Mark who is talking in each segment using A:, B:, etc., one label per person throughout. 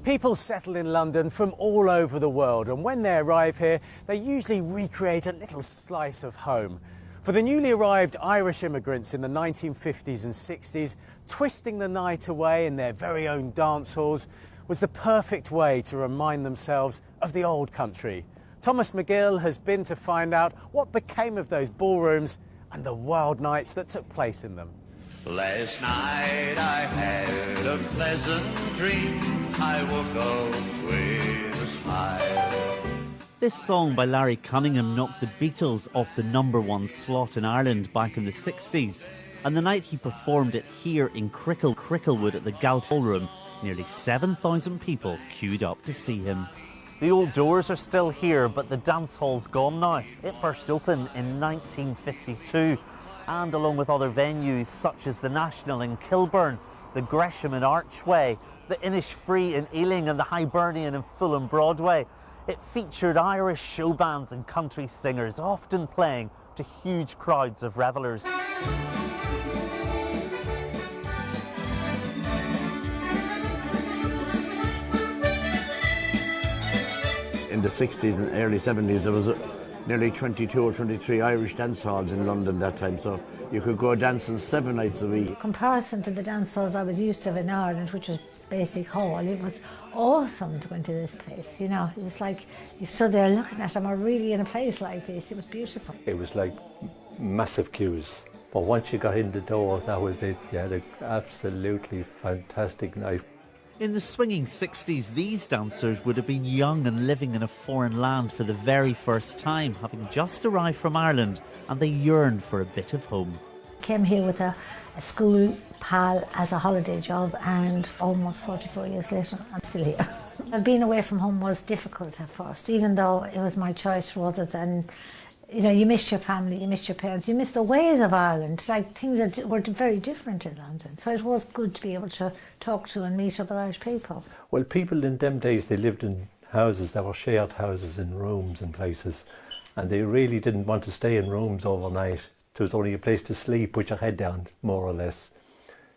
A: People settle in London from all over the world, and when they arrive here, they usually recreate a little slice of home. For the newly arrived Irish immigrants in the 1950s and 60s, twisting the night away in their very own dance halls was the perfect way to remind themselves of the old country. Thomas Magill has been to find out what became of those ballrooms and the wild nights that took place in them.
B: Last night I had a pleasant dream. I woke up with a smile.
C: This song by Larry Cunningham knocked the Beatles off the #1 slot in Ireland back in the 60s. And the night he performed it here in Cricklewood at the Galtymore, nearly 7,000 people queued up to see him. The old doors are still here, but the dance hall's gone now. It first opened in 1952, and along with other venues such as the National in Kilburn, the Gresham in Archway, the Innisfree in Ealing and the Hibernian in Fulham Broadway, it featured Irish show bands and country singers, often playing to huge crowds of revellers.
D: In the 60s and early 70s, there was nearly 22 or 23 Irish dance halls in London that time, so you could go dancing 7 nights a week.
E: In comparison to the dance halls I was used to in Ireland, which was basic hall, it was awesome to go into this place, you know. It was like you stood there looking at them, are really in a place like this. It was beautiful.
F: It was like massive queues, but once you got in the door, that was it. You had an absolutely fantastic night.
C: In the swinging 60s, these dancers would have been young and living in a foreign land for the very first time, having just arrived from Ireland, and they yearned for a bit of home.
E: Came here with a school pal as a holiday job, and almost 44 years later, I'm still here. Being away from home was difficult at first, even though it was my choice rather than, you know, you missed your family, you missed your parents, you missed the ways of Ireland, like things that were very different in London. So it was good to be able to talk to and meet other Irish people.
F: Well, people in them days, they lived in houses that were shared houses in rooms and places, and they really didn't want to stay in rooms overnight. There was only a place to sleep, put your head down, more or less.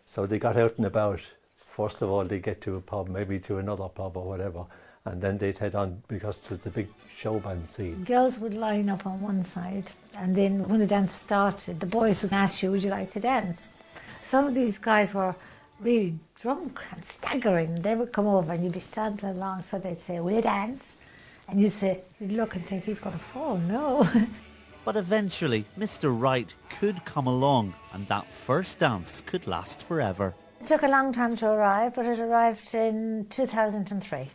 F: So they got out and about. First of all, they get to a pub, maybe to another pub or whatever, and then they'd head on because there was the big show band scene.
E: Girls would line up on one side, and then when the dance started, the boys would ask you, would you like to dance? Some of these guys were really drunk and staggering. They would come over and you'd be standing along, so they'd say, will you dance? And you'd say, you'd look and think, he's going to fall, no.
C: But eventually, Mr. Right could come along, and that first dance could last forever.
E: It took a long time to arrive, but it arrived in 2003,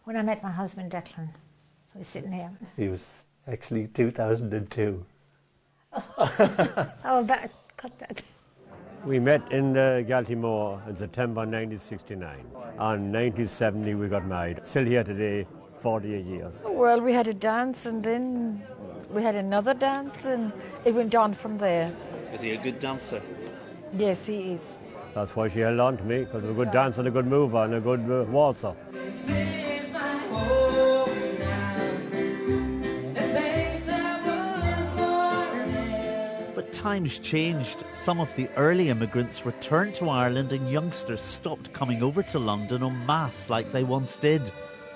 E: when I met my husband, Declan, who was sitting here.
F: He was actually 2002.
E: Oh, cut that.
G: We met in Galtymore in September 1969. On 1970 we got married. Still here today, 48 years.
H: Well, we had a dance and then we had another dance and it went on from there.
C: Is he a good dancer?
H: Yes, he is.
G: That's why she held on to me, because I'm a good dancer and a good mover and a good waltzer.
C: But times changed. Some of the early immigrants returned to Ireland and youngsters stopped coming over to London en masse like they once did.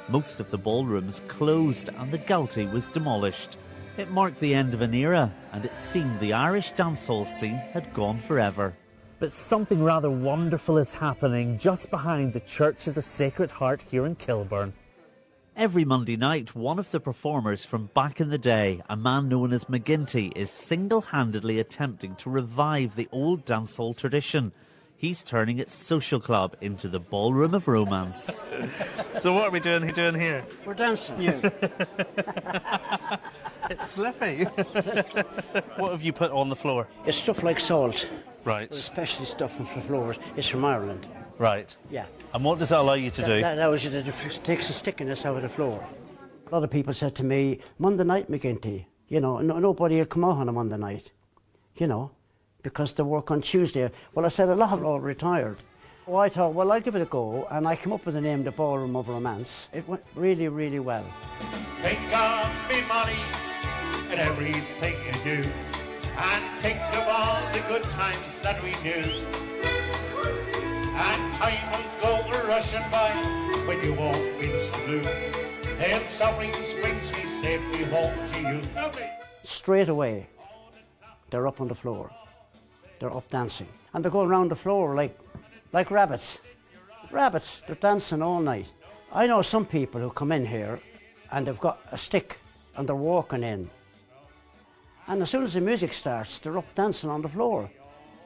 C: Most of the ballrooms closed and the Galty was demolished. It marked the end of an era, and it seemed the Irish dancehall scene had gone forever. But something rather wonderful is happening just behind the Church of the Sacred Heart here in Kilburn. Every Monday night, one of the performers from back in the day, a man known as McGinty, is single-handedly attempting to revive the old dancehall tradition. He's turning its social club into the Ballroom of Romance.
I: So what are we doing here?
J: We're dancing. Yeah.
I: It's slippy. What have you put on the floor?
J: It's stuff like salt.
I: Right.
J: Especially stuff on the floors. It's from Ireland.
I: Right.
J: Yeah.
I: And what does that allow you to do?
J: That allows you to takes the stickiness out of the floor. A lot of people said to me, Monday night, McGinty, you know, nobody will come out on a Monday night, you know, because they work on Tuesday. Well, I said a lot of them all retired. Well, I thought, well, I'll give it a go, and I came up with the name, the Ballroom of Romance. It went really, really well.
B: Think of me money and everything you do, and think of all the good times that we knew. And time will go rushing by, when you walk in the saloon. And sufferings brings me safely home to you. Lovely.
J: Straight away, they're up on the floor. They're up dancing. And they go around the floor like rabbits. Rabbits, they're dancing all night. I know some people who come in here and they've got a stick and they're walking in. And as soon as the music starts, they're up dancing on the floor.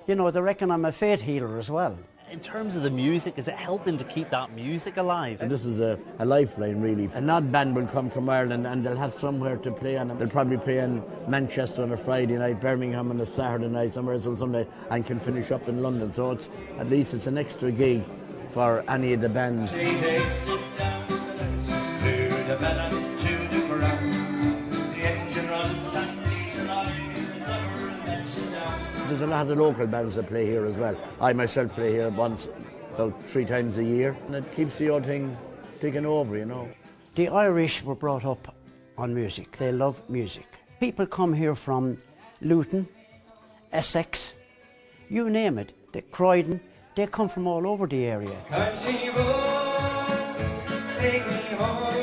J: You know, they reckon I'm a faith healer as well.
C: In terms of the music, is it helping to keep that music alive?
D: And this is a lifeline, really. An odd band will come from Ireland and they'll have somewhere to play on. They'll probably play in Manchester on a Friday night, Birmingham on a Saturday night, somewhere else on Sunday, and can finish up in London. So at least it's an extra gig for any of the bands. There's a lot of the local bands that play here as well. I myself play here about 3 times a year, and it keeps the old thing ticking over, you know.
J: The Irish were brought up on music. They love music. People come here from Luton, Essex, you name it, Croydon. They come from all over the area.
B: Country roads, take me home.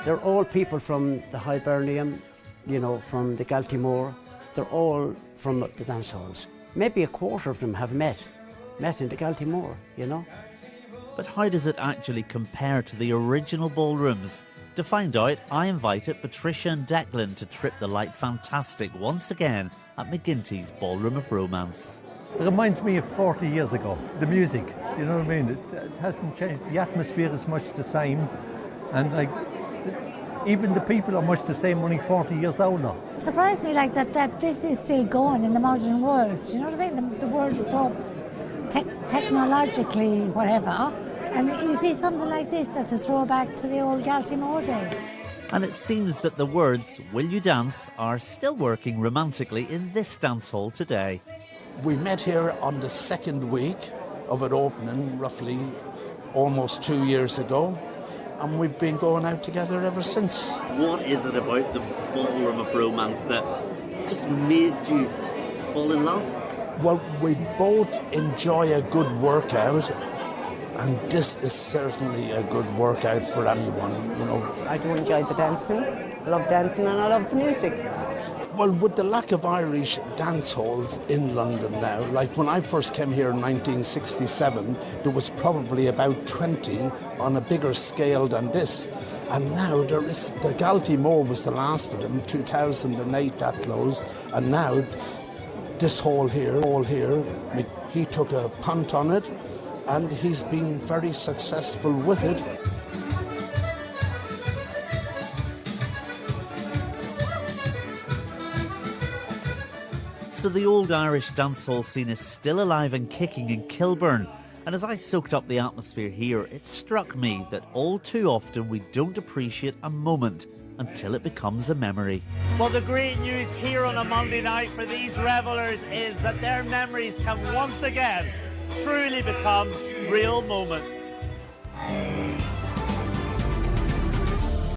J: They're all people from the Hibernian, you know, from the Galtymore. They're all from the Dancehalls. Maybe a quarter of them have met in the Galtymore, you know.
C: But how does it actually compare to the original ballrooms? To find out, I invited Patricia and Declan to trip the light fantastic once again at McGinty's Ballroom of Romance.
F: It reminds me of 40 years ago, the music, you know what I mean? It hasn't changed, the atmosphere is much the same, and even the people are much the same, only 40 years old now.
E: It surprised me like that this is still going in the modern world. Do you know what I mean? The world is so technologically whatever. And you see something like this that's a throwback to the old Galtymore days.
C: And it seems that the words, "Will you dance?" are still working romantically in this dance hall today.
K: We met here on the second week of it opening, roughly almost 2 years ago. And we've been going out together ever since.
C: What is it about the Ballroom of Romance that just made you fall in love?
K: Well, we both enjoy a good workout, and this is certainly a good workout for anyone, you know.
L: I do enjoy the dancing. I love dancing and I love the music.
K: Well, with the lack of Irish dance halls in London now, like when I first came here in 1967, there was probably about 20 on a bigger scale than this. And now the Galtymore was the last of them, 2008 that closed, and now this hall here, he took a punt on it, and he's been very successful with it.
C: So the old Irish dancehall scene is still alive and kicking in Kilburn. And as I soaked up the atmosphere here, it struck me that all too often we don't appreciate a moment until it becomes a memory.
M: Well, the great news here on a Monday night for these revellers is that their memories can once again truly become real moments.